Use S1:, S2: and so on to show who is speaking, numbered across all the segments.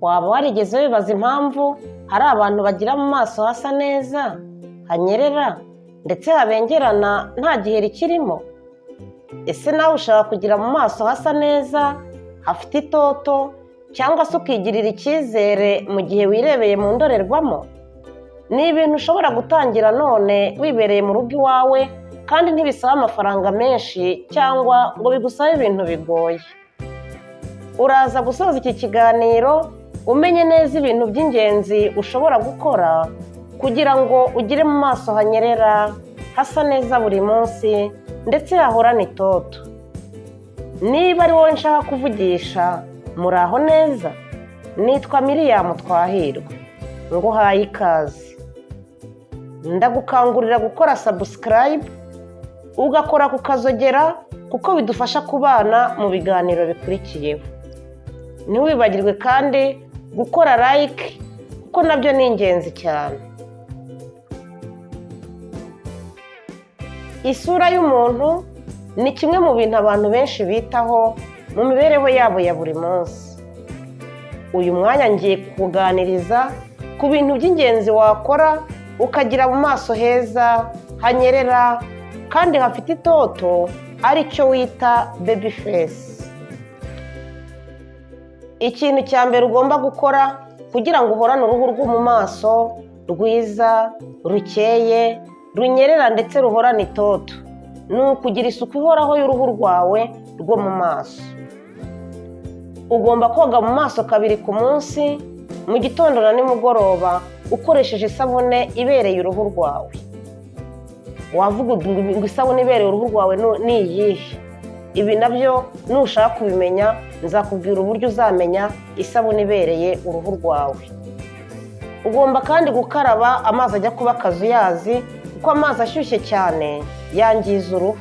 S1: Waba warigeze wibaza impamvu hari abantu bagira mu maso hasa neza, hanyerera ndetse habengerana nta giheri kirimo? Ese nawe ushaka kugira mu maso hasa neza, hafite itoto, cyangwa se ukigirira icyizere mu gihe wirebeye mu ndorerwamo? Ni ibintu ushobora gutangira none wibereye mu rugo iwawe, kandi ntibisaba amafaranga menshi cyangwa ngo bigusabe ibintu bigoye. Uraza gusoza iki kiganiro umenye neza ibintu by'ingenzi ushobora gukora kugira ngo ugire mu maso hanyerera, hasa neza buri munsi ndetse hahorana itoto. Niba ari wowe nshaka kuvugisha, muraho neza? Nitwa Miriam Twahirwa, nguhaye ikaze. Ndagukangurira gukora subscribe, ugakora ku kazogera kuko bidufasha kubana mu biganiro bikurikiyeho. Ntiwibagirwe kandi gukora like kuko nabyo ni ingenzi cyane. Isura y'umuntu ni kimwe mu bintu abantu benshi bitaho mu mibereho yabo ya buri munsi. Uyu mwanya ngiye kukuganiriza ku bintu by'ingenzi wakora ukagira mu maso heza, hanyerera kandi hafite itoto, ari cyo wita baby face. Ikintu cya mbere ugomba gukora kugira ngo uhorane uruhu rwo mu maso rwiza, rukeye, runyerera ndetse ruhorana itoto, ni ukugira isuku ihoraho y'uruhu rwawe rwo mu maso. Ugomba koga mu maso 2 ku munsi, mu gitondo na nimugoroba, ukoresheje isabune ibereye uruhu rwawe. Wavuga ngo isabune ibereye uruhu rwawe ni iyihe? Ibi nabyo nushaka kubimenya, nzakubwira uburyo uzamenya isabune ibereye uruhu rwawe. Ugomba kandi gukaraba amazi ajya kuba akazuyazi, kuko amazi ashyushye cyane yangiza uruhu.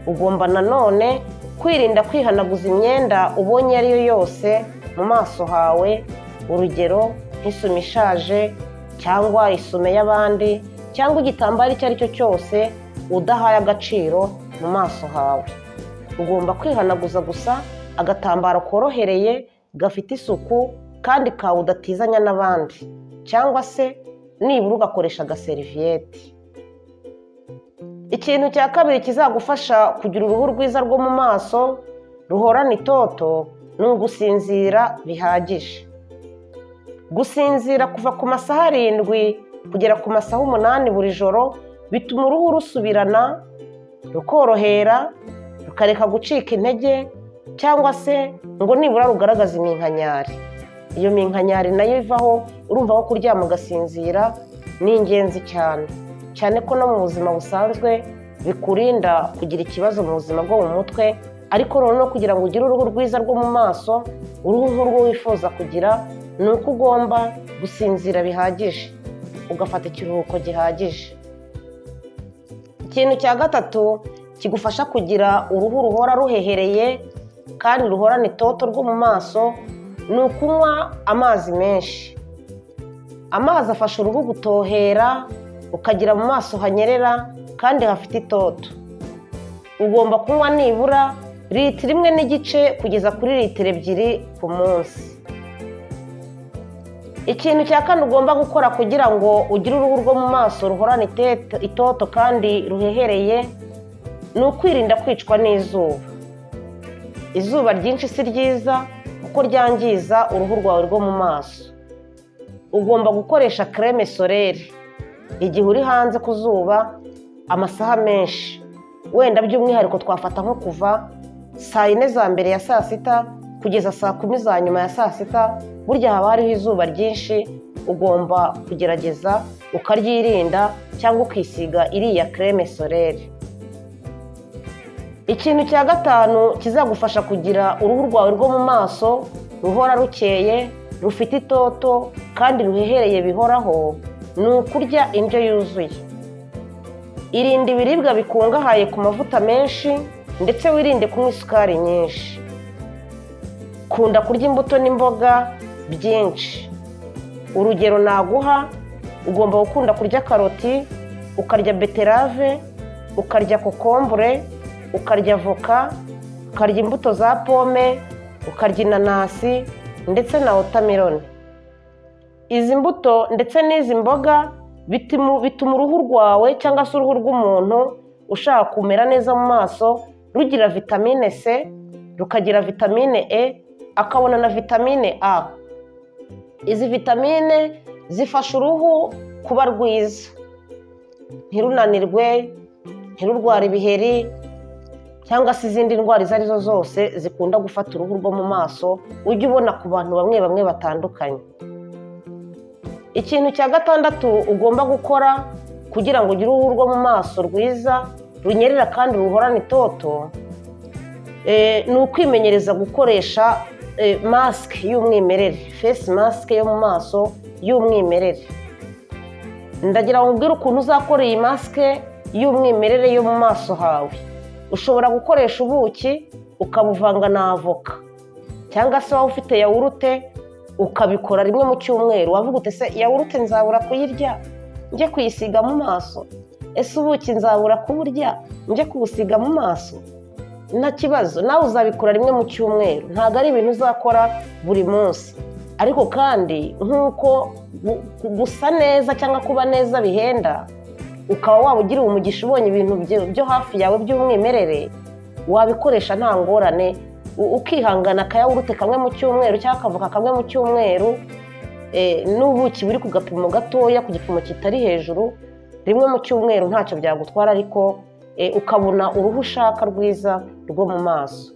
S1: Ugomba nanone kwirinda kwihanaguza imyenda ubonye ariyo yose mu maso hawe, urugero nk'isume ishaje cyangwa isume y'abandi, cyangwa igitambaro icyo ari cyo cyose udahaye agaciro mu maso hawe. Ugomba kwihanaguza gusa agatambaro korohereye gafite isuku kandi kawe udatizanya n'abandi, cyangwa se nibura ugakoresha agaseriviyeti. Ikintu cya kabiri kizagufasha kugira uruhu rwiza rwo mu maso ruhorana itoto ni ugusinzira bihagije. Gusinzira kuva ku masaha 7 kugera ku masaha 8 buri joro bituma uruhu rusubirana, rukorohera, rukareka gucika intege, cyangwa se ngo nibura rugaragaza iminkanyari. Iyo minkanyari nayo ivaho, urumva ko kuryama ugasinzira ni ingenzi cyane, cyane ko no mu buzima busanzwe bikurinda kugira ikibazo mu buzima bwo mu mutwe. Ariko noneho kugira ngo ugire uruhu rwiza rwo mu maso, uruhu nk'urwo wifuza kugira, ni uko ugomba gusinzira bihagije, ugafata ikiruhuko gihagije. Ikintu cya gatatu kigufasha kugira uruhu ruhora ruhehereye kandi ruhorana itoto rwo mu maso ni ukunywa amazi menshi. Amazi afasha uruhu gutohera, ukagira mu maso hanyerera kandi hafite itoto. Ugomba kunywa nibura 1.5 litiro kugeza kuri 2 litiro ku munsi. Ikintu cya kane ugomba gukora kugira ngo ugire uruhu rwo mu maso ruhorana itoto kandi ruhehereye ni ukwirinda kwicwa n'izuba. Izuba ryinshi si ryiza kuko ryangiza uruhu rwawe rwo mu maso. Ugomba gukoresha creme solaire igihe uri hanze ku zuba amasaha menshi, wenda by'umwihariko twafata nko kuva saa 4 za mbere ya saa 6 kugeza saa 10 za nyuma ya saa 6. Burya haba hariho izuba ryinshi, ugomba kugerageza ukaryirinda cyangwa ukisiga iriya creme solaire. Ikintu cya gatanu kizagufasha kugira uruhu rwawe rwo mu maso ruhora rukeye, rufite itoto kandi ruhehereye bihoraho, ni ukurya indyo yuzuye. Irinde ibiribwa bikungahaye ku mavuta menshi ndetse wirinde kunywa isukari nyinshi. Kunda kurya imbuto n'imboga byinshi. Urugero naguha, ugomba gukunda kurya karoti, ukarya beterave, ukarya kokombure, ukarya voka, ukarya imbuto za pome, ukarya inanasi, ndetse na wotameloni. Izi mbuto ndetse n'izi mboga bituma uruhu rwawe cyangwa se uruhu rw'umuntu ushaka kumera neza mu maso rugira vitamine C, rukagira vitamine E, akabona na vitamine A. Izi vitamine zifasha uruhu kuba rwiza, ntirunanirwe, ntirurware ibiheri cyangwa se izindi ndwara izo arizo zose zikunda gufata uruhu rwo mu maso, ujye ubona ku bantu bamwe bamwe batandukanye. Ikintu cya gatandatu ugomba gukora kugira ngo ugire uruhu rwo mu maso rwiza, runyerera kandi ruhorana itoto, ni ukwimenyereza gukoresha masike y'umwimerere, face mask yo mu maso y'umwimerere. Ndagira ngo ubwire ukuntu uzakora iyi masike y'umwimerere yo mu maso hawe. Ushobora gukoresha ubuki ukabuvanga na avoka, cyangwa se waba ufite yawurute ukabikora rimwe mu cyumweru. Wavuga ute se yawurute nzabura kuyirya njye kuyisiga mu maso? Ese ubuki nzabura kuburya njye kubusiga mu maso? Nta kibazo, nawe uzabikora rimwe mu cyumweru. Ntabwo ari ibintu uzakora buri munsi, ariko kandi nk'uko gusa neza cyangwa kuba neza bihenda, ukaba waba ugira umugisha ubonye ibintu byo hafi yawe by'umwimerere, wabikoresha nta ngorane, ukihangana akayawurute kamwe mu cyumweru cyangwa akavoka kamwe mu cyumweru, n'ubuki buri ku gapimo gatoya, ku gipimo kitari hejuru, rimwe mu cyumweru ntacyo byagutwara, ariko ukabona uruhu ushaka rwiza rwo mu maso.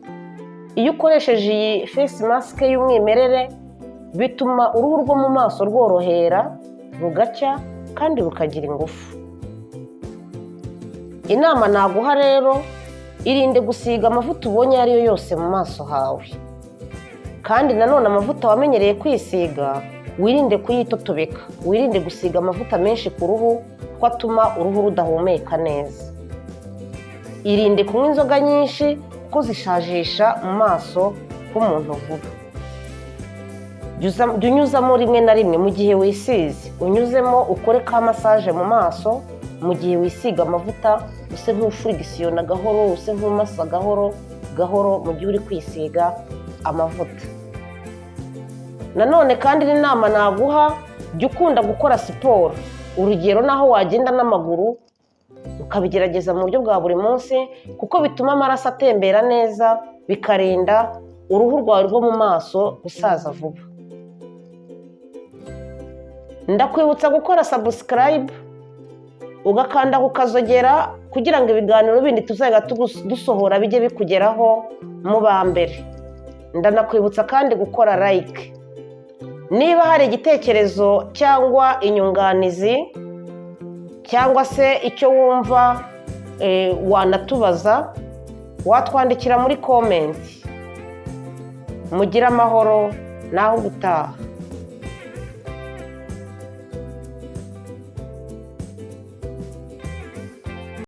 S1: Iyo ukoresheje iyi face mask y'umwimerere bituma uruhu rwo mu maso rworohera, rugacya kandi rukagira ingufu. Inama naguha rero, irinde gusiga amavuta ubonye ariyo yose mu maso hawe, kandi nanone amavuta wamenyereye kwisiga wirinde kuyitotobeka, wirinde gusiga amavuta menshi ku ruhu kuko atuma uruhu rudahumeka neza. Irinde kunywa inzoga nyinshi kuko zishajisha mu maso h'umuntu vuba. Jya unyuzamo rimwe na rimwe mu gihe wisize, unyuzemo ukore ka massage mu maso mu gihe wisiga amavuta, use nk'ufurigisiyona gahoro, use nk'umasa gahoro gahoro mu gihe uri kwisiga amavuta. Nanone kandi n'inama naguha, jya ukunda gukora siporo. Urugero naho wagenda n'amaguru ukabigerageza mu buryo bwa buri munsi, kuko bituma amaraso atembera neza, bikarinda uruhu rwawe rwo mu maso gusaza vuba. Ndakwibutsa gukora subscribe, ugakanda kukazogera kugira ngo ibiganiro bindi tuzajya dusohora bijye bikugeraho mu ba mbere. Ndanakwibutsa kandi gukora like. Niba hari igitekerezo cyangwa inyunganizi cyangwa se icyo wumva wanatubaza, watwandikira muri comment. Mugire amahoro naho gutaha.